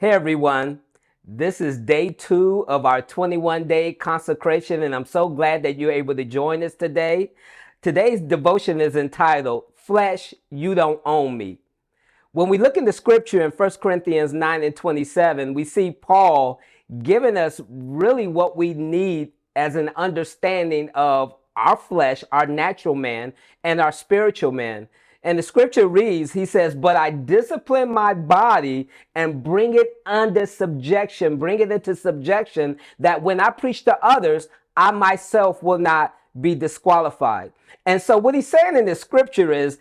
Hey everyone, this is day 2 of our 21-day consecration, and I'm so glad that you're able to join us today. Today's devotion is entitled, Flesh, You Don't Own Me. When we look in the scripture in 1 Corinthians 9 and 27, we see Paul giving us really what we need as an understanding of our flesh, our natural man, and our spiritual man. And the scripture reads, he says, but I discipline my body and bring it under subjection, bring it into subjection, that when I preach to others, I myself will not be disqualified. And so what he's saying in this scripture is,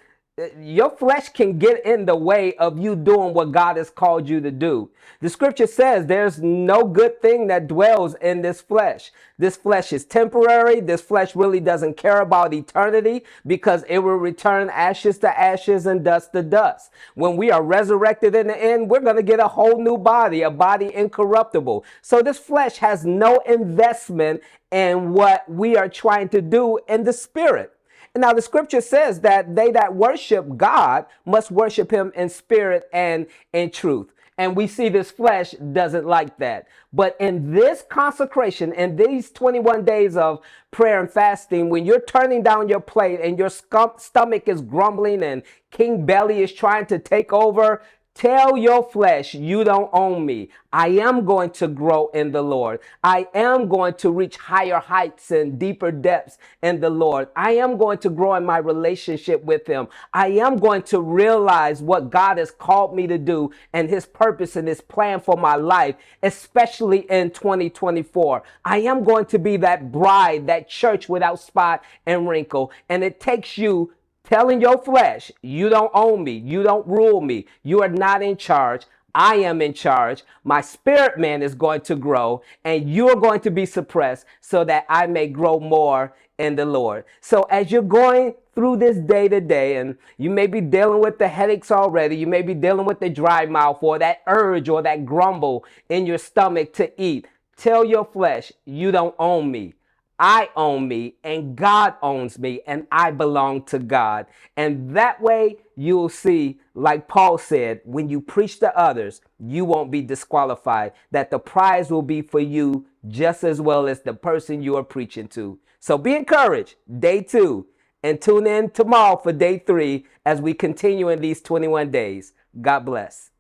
your flesh can get in the way of you doing what God has called you to do. The scripture says there's no good thing that dwells in this flesh. This flesh is temporary. This flesh really doesn't care about eternity because it will return ashes to ashes and dust to dust. When we are resurrected in the end, we're going to get a whole new body, a body incorruptible. So this flesh has no investment in what we are trying to do in the spirit. Now, the scripture says that they that worship God must worship him in spirit and in truth. And we see this flesh doesn't like that. But in this consecration, in these 21 days of prayer and fasting, when you're turning down your plate and your stomach is grumbling and King Belly is trying to take over, tell your flesh, you don't own me. I am going to grow in the Lord. I am going to reach higher heights and deeper depths in the Lord. I am going to grow in my relationship with him. I am going to realize what God has called me to do and his purpose and his plan for my life, especially in 2024. I am going to be that bride, that church without spot and wrinkle. And it takes you telling your flesh, you don't own me, you don't rule me, you are not in charge. I am in charge. My spirit man is going to grow and you're going to be suppressed so that I may grow more in the Lord. So as you're going through this day to day, and you may be dealing with the headaches already, you may be dealing with the dry mouth or that urge or that grumble in your stomach to eat, tell your flesh, you don't own me. I own me and God owns me and I belong to God. And that way you'll see, like Paul said, when you preach to others, you won't be disqualified, that the prize will be for you just as well as the person you are preaching to. So be encouraged, day 2, and tune in tomorrow for day 3 as we continue in these 21 days. God bless.